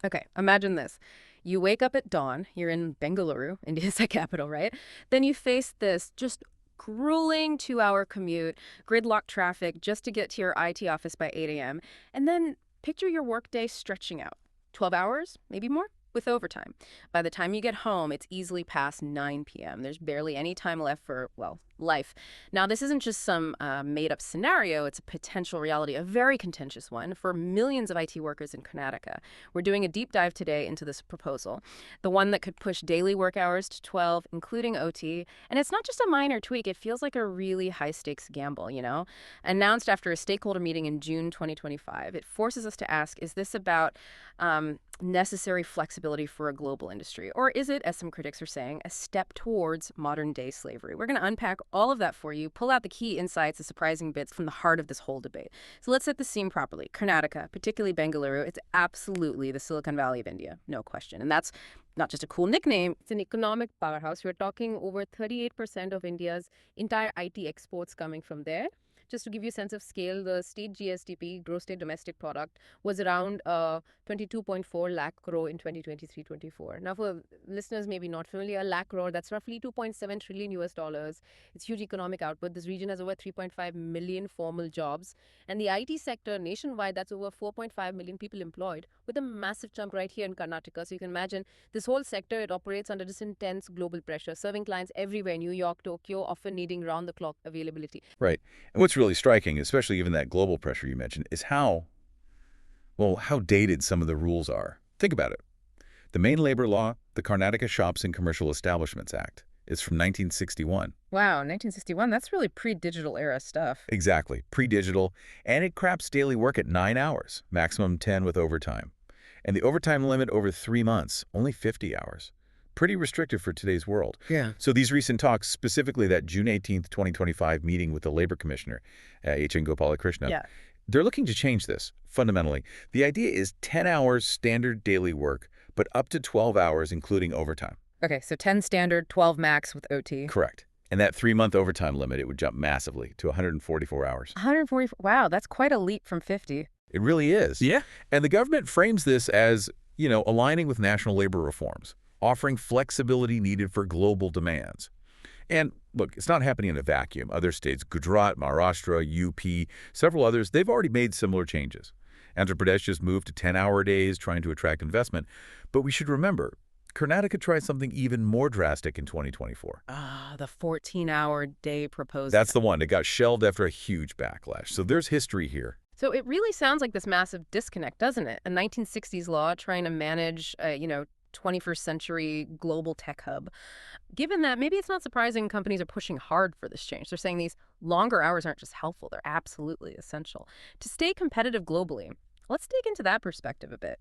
Okay, imagine this. You wake up at dawn, you're in Bengaluru, India's the capital, right? Then you face this just grueling 2-hour commute, gridlock traffic just to get to your IT office by 8 a.m. And then picture your workday stretching out. 12 hours, maybe more, with overtime. By the time you get home, it's easily past 9 p.m. There's barely any time left for, well, life. Now, this isn't just some made-up scenario. It's a potential reality, a very contentious one for millions of IT workers in Karnataka. We're doing a deep dive today into this proposal, the one that could push daily work hours to 12, including OT. And it's not just a minor tweak. It feels like a really high-stakes gamble, you know? Announced after a stakeholder meeting in June 2025, it forces us to ask, is this about necessary flexibility for a global industry? Or is it, as some critics are saying, a step towards modern-day slavery? We're going to unpack all of that for you, pull out the key insights, the surprising bits from the heart of this whole debate. So let's set the scene properly. Karnataka, particularly Bengaluru, it's absolutely the Silicon Valley of India, no question. And that's not just a cool nickname. It's an economic powerhouse. We're talking over 38% of India's entire IT exports coming from there. Just to give you a sense of scale, the state GSDP, gross state domestic product, was around 22.4 lakh crore in 2023-24. Now, for listeners maybe not familiar, a lakh crore, that's roughly 2.7 trillion US dollars. It's huge economic output. This region has over 3.5 million formal jobs. And the IT sector nationwide, that's over 4.5 million people employed, with a massive chunk right here in Karnataka. So you can imagine this whole sector, it operates under this intense global pressure, serving clients everywhere, New York, Tokyo, often needing round-the-clock availability. Right. And what's really striking, especially given that global pressure you mentioned, is how dated some of the rules are. Think about it. The main labor law, the Karnataka Shops and Commercial Establishments Act, is from 1961. Wow, 1961, that's really pre-digital era stuff. Exactly, pre-digital, and it caps daily work at 9 hours, maximum 10 with overtime. And the overtime limit over 3 months, only 50 hours. Pretty restrictive for today's world. Yeah. So these recent talks, specifically that June 18th, 2025 meeting with the labor commissioner, H.N. Gopalakrishnan, Yeah. they're looking to change this, fundamentally. The idea is 10 hours standard daily work, but up to 12 hours including overtime. Okay, so 10 standard, 12 max with OT. Correct. And that 3-month overtime limit, it would jump massively to 144 hours. 140, wow, that's quite a leap from 50. It really is. Yeah. And the government frames this as, aligning with national labor reforms, offering flexibility needed for global demands. And look, it's not happening in a vacuum. Other states, Gujarat, Maharashtra, UP, several others, they've already made similar changes. Andhra Pradesh just moved to 10-hour days, trying to attract investment. But we should remember, Karnataka tried something even more drastic in 2024. The 14-hour day proposal. That's the one. It got shelved after a huge backlash. So there's history here. So it really sounds like this massive disconnect, doesn't it? A 1960s law trying to manage, 21st century global tech hub. Given that, maybe it's not surprising companies are pushing hard for this change. They're saying these longer hours aren't just helpful, they're absolutely essential. To stay competitive globally, let's dig into that perspective a bit.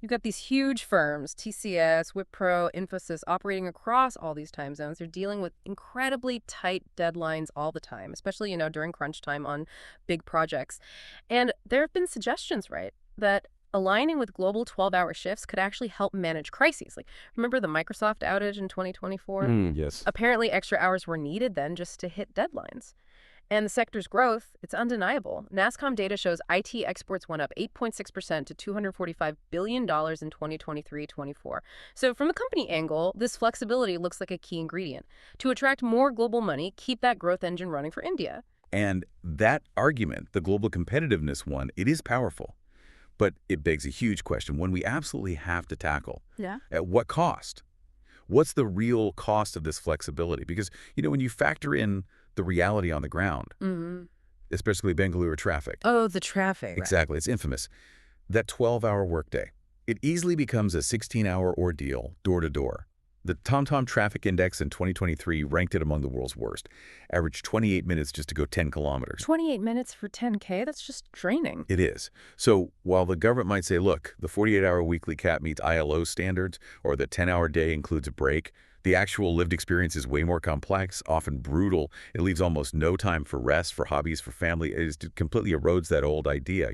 You've got these huge firms, TCS, Wipro, Infosys, operating across all these time zones. They're dealing with incredibly tight deadlines all the time, especially, during crunch time on big projects. And there have been suggestions, right, that aligning with global 12-hour shifts could actually help manage crises. Like, remember the Microsoft outage in 2024? Yes. Apparently, extra hours were needed then just to hit deadlines. And the sector's growth, it's undeniable. NASSCOM data shows IT exports went up 8.6% to $245 billion in 2023-24. So from a company angle, this flexibility looks like a key ingredient. To attract more global money, keep that growth engine running for India. And that argument, the global competitiveness one, it is powerful. But it begs a huge question, one we absolutely have to tackle. Yeah. At what cost? What's the real cost of this flexibility? Because, when you factor in the reality on the ground, especially Bengaluru traffic. Oh, the traffic. Exactly. It's infamous. That 12-hour workday, it easily becomes a 16-hour ordeal door to door. The TomTom Traffic Index in 2023 ranked it among the world's worst. Averaged 28 minutes just to go 10 kilometers. 28 minutes for 10K? That's just draining. It is. So while the government might say, look, the 48-hour weekly cap meets ILO standards, or the 10-hour day includes a break, the actual lived experience is way more complex, often brutal. It leaves almost no time for rest, for hobbies, for family. It completely erodes that old idea,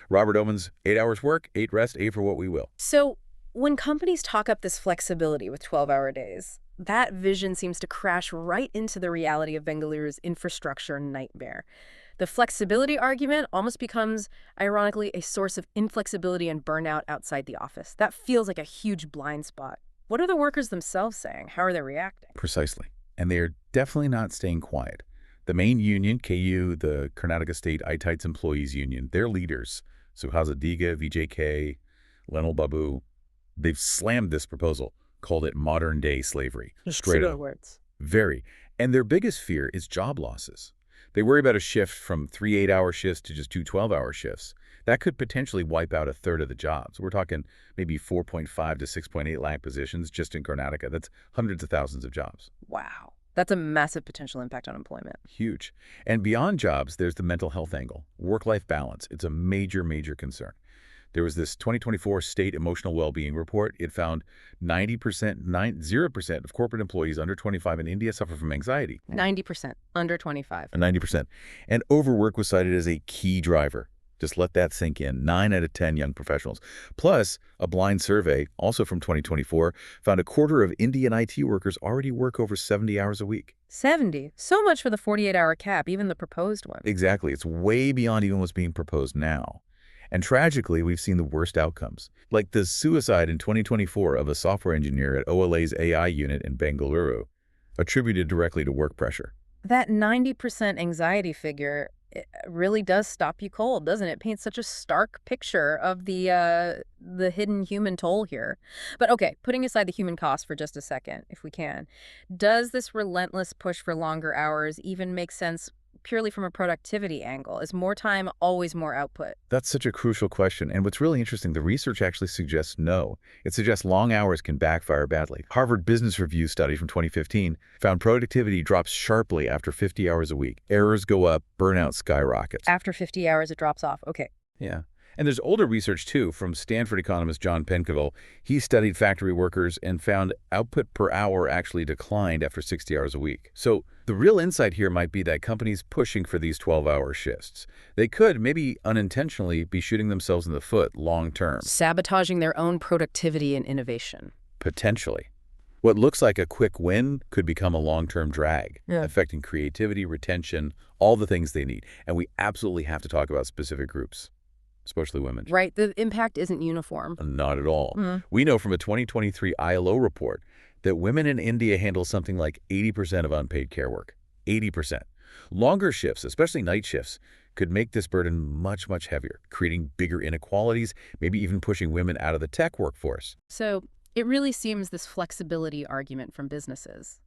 Robert Oman's 8 hours work, 8 rest, 8 for what we will. So when companies talk up this flexibility with 12-hour days, that vision seems to crash right into the reality of Bengaluru's infrastructure nightmare. The flexibility argument almost becomes, ironically, a source of inflexibility and burnout outside the office. That feels like a huge blind spot. What are the workers themselves saying? How are they reacting? Precisely. And they are definitely not staying quiet. The main union, KU, the Karnataka State ITITES Employees Union, their leaders, Suhaza Diga, VJK, Lenil Babu, they've slammed this proposal, called it modern-day slavery. Straight up. Words. Very. And their biggest fear is job losses. They worry about a shift from 3 8-hour shifts to just 2 12-hour shifts. That could potentially wipe out a third of the jobs. We're talking maybe 4.5 to 6.8 lakh positions just in Karnataka. That's hundreds of thousands of jobs. Wow. That's a massive potential impact on employment. Huge. And beyond jobs, there's the mental health angle. Work-life balance. It's a major, major concern. There was this 2024 State Emotional Wellbeing Report. It found 0% of corporate employees under 25 in India suffer from anxiety. 90% under 25. 90%. And overwork was cited as a key driver. Just let that sink in. 9 out of 10 young professionals. Plus, a blind survey, also from 2024, found a quarter of Indian IT workers already work over 70 hours a week. 70. So much for the 48-hour cap, even the proposed one. Exactly. It's way beyond even what's being proposed now. And tragically, we've seen the worst outcomes, like the suicide in 2024 of a software engineer at OLA's AI unit in Bengaluru, attributed directly to work pressure. That 90% anxiety figure really does stop you cold, doesn't it? It paints such a stark picture of the hidden human toll here. But okay, putting aside the human cost for just a second, if we can, does this relentless push for longer hours even make sense purely from a productivity angle? Is more time always more output? That's such a crucial question. And what's really interesting, the research actually suggests no. It suggests long hours can backfire badly. Harvard Business Review study from 2015 found productivity drops sharply after 50 hours a week. Errors go up, burnout skyrockets. After 50 hours, it drops off. Okay. Yeah. And there's older research, too, from Stanford economist John Pencavel. He studied factory workers and found output per hour actually declined after 60 hours a week. So the real insight here might be that companies pushing for these 12-hour shifts, they could, maybe unintentionally, be shooting themselves in the foot long term. Sabotaging their own productivity and innovation. Potentially. What looks like a quick win could become a long-term drag, affecting creativity, retention, all the things they need. And we absolutely have to talk about specific groups, especially women. Right. The impact isn't uniform. Not at all. We know from a 2023 ILO report that women in India handle something like 80% of unpaid care work. 80%. Longer shifts, especially night shifts, could make this burden much, much heavier, creating bigger inequalities, maybe even pushing women out of the tech workforce. So it really seems this flexibility argument from businesses,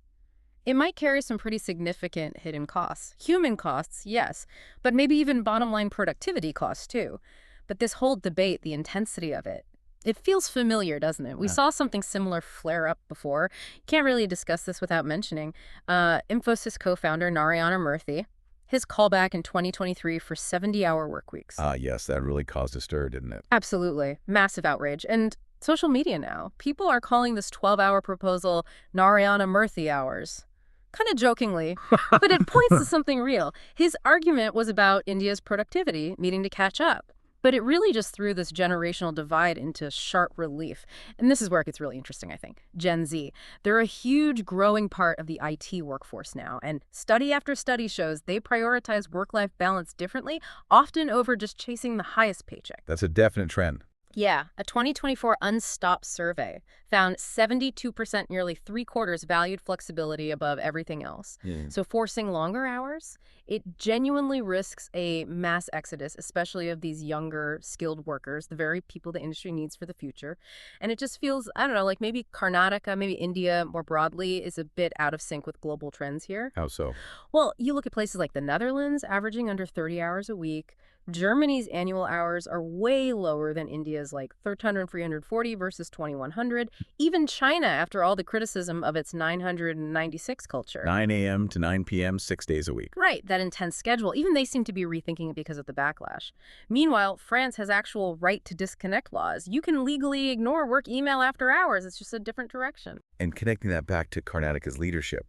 it might carry some pretty significant hidden costs. Human costs, yes, but maybe even bottom line productivity costs too. But this whole debate, the intensity of it, it feels familiar, doesn't it? We saw something similar flare up before. Can't really discuss this without mentioning Infosys co-founder Narayana Murthy, his callback in 2023 for 70-hour work weeks. Yes, that really caused a stir, didn't it? Absolutely. Massive outrage. And social media now, people are calling this 12-hour proposal Narayana Murthy hours. Kind of jokingly, but it points to something real. His argument was about India's productivity needing to catch up. But it really just threw this generational divide into sharp relief. And this is where it gets really interesting, I think. Gen Z. They're a huge growing part of the IT workforce now. And study after study shows they prioritize work-life balance differently, often over just chasing the highest paycheck. That's a definite trend. Yeah, a 2024 Unstopped survey found 72%, nearly three-quarters, valued flexibility above everything else. So forcing longer hours, it genuinely risks a mass exodus, especially of these younger, skilled workers, the very people the industry needs for the future. And it just feels, I don't know, like maybe Karnataka, maybe India more broadly is a bit out of sync with global trends here. How so? Well, you look at places like the Netherlands, averaging under 30 hours a week. Germany's annual hours are way lower than India's, like 340 versus 2,100. Even China, after all the criticism of its 996 culture. 9 a.m. to 9 p.m., 6 days a week. Right, that intense schedule. Even they seem to be rethinking it because of the backlash. Meanwhile, France has actual right to disconnect laws. You can legally ignore work email after hours. It's just a different direction. And connecting that back to Karnataka's leadership,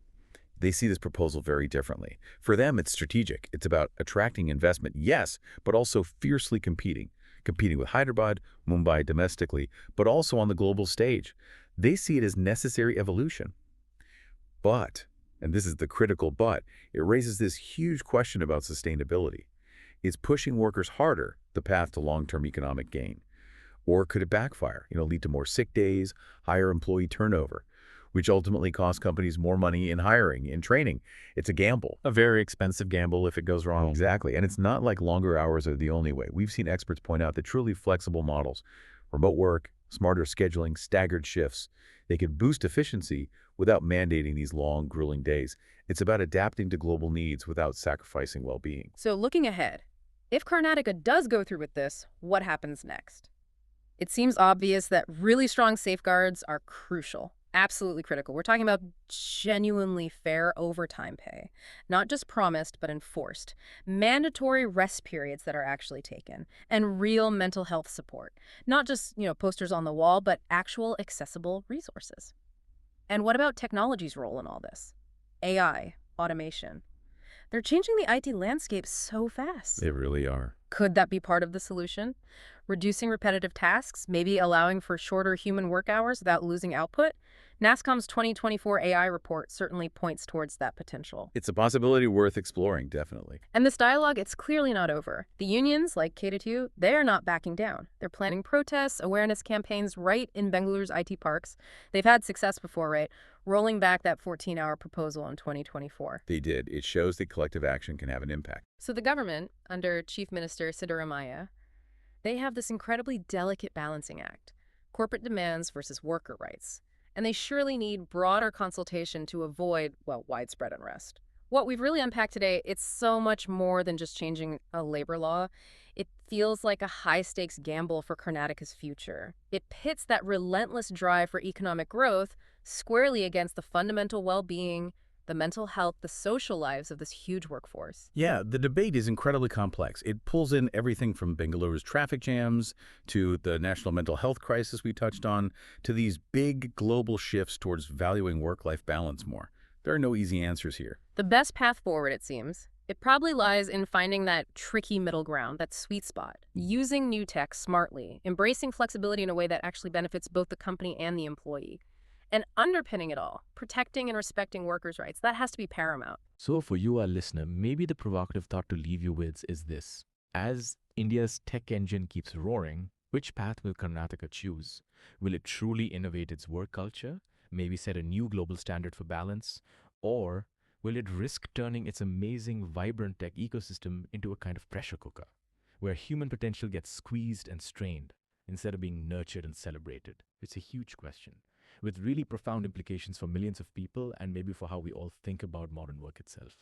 they see this proposal very differently. For them, it's strategic. It's about attracting investment, yes, but also fiercely competing with Hyderabad, Mumbai domestically, but also on the global stage. They see it as necessary evolution. But, and this is the critical but, it raises this huge question about sustainability. Is pushing workers harder the path to long-term economic gain? Or could it backfire, lead to more sick days, higher employee turnover, which ultimately costs companies more money in hiring and training? It's a gamble. A very expensive gamble if it goes wrong. Exactly. And it's not like longer hours are the only way. We've seen experts point out that truly flexible models, remote work, smarter scheduling, staggered shifts, they could boost efficiency without mandating these long, grueling days. It's about adapting to global needs without sacrificing well-being. So looking ahead, if Karnataka does go through with this, what happens next? It seems obvious that really strong safeguards are crucial, absolutely critical. We're talking about genuinely fair overtime pay, not just promised, but enforced, mandatory rest periods that are actually taken, and real mental health support, not just, posters on the wall, but actual accessible resources. And what about technology's role in all this? AI, automation. They're changing the IT landscape so fast. They really are. Could that be part of the solution? Reducing repetitive tasks, maybe allowing for shorter human work hours without losing output? NASSCOM's 2024 AI report certainly points towards that potential. It's a possibility worth exploring, definitely. And this dialogue, it's clearly not over. The unions, like K2, they are not backing down. They're planning protests, awareness campaigns right in Bengaluru's IT parks. They've had success before, right? Rolling back that 14-hour proposal in 2024. They did. It shows that collective action can have an impact. So the government, under Chief Minister Siddaramaiah, they have this incredibly delicate balancing act, corporate demands versus worker rights. And they surely need broader consultation to avoid, widespread unrest. What we've really unpacked today, it's so much more than just changing a labor law. It feels like a high-stakes gamble for Karnataka's future. It pits that relentless drive for economic growth squarely against the fundamental well-being, the mental health, the social lives of this huge workforce. Yeah, the debate is incredibly complex. It pulls in everything from Bengaluru's traffic jams to the national mental health crisis we touched on to these big global shifts towards valuing work-life balance more. There are no easy answers here. The best path forward, it seems, it probably lies in finding that tricky middle ground, that sweet spot, using new tech smartly, embracing flexibility in a way that actually benefits both the company and the employee. And underpinning it all, protecting and respecting workers' rights, that has to be paramount. So for you, our listener, maybe the provocative thought to leave you with is this. As India's tech engine keeps roaring, which path will Karnataka choose? Will it truly innovate its work culture, maybe set a new global standard for balance? Or will it risk turning its amazing, vibrant tech ecosystem into a kind of pressure cooker, where human potential gets squeezed and strained instead of being nurtured and celebrated? It's a huge question, with really profound implications for millions of people and maybe for how we all think about modern work itself.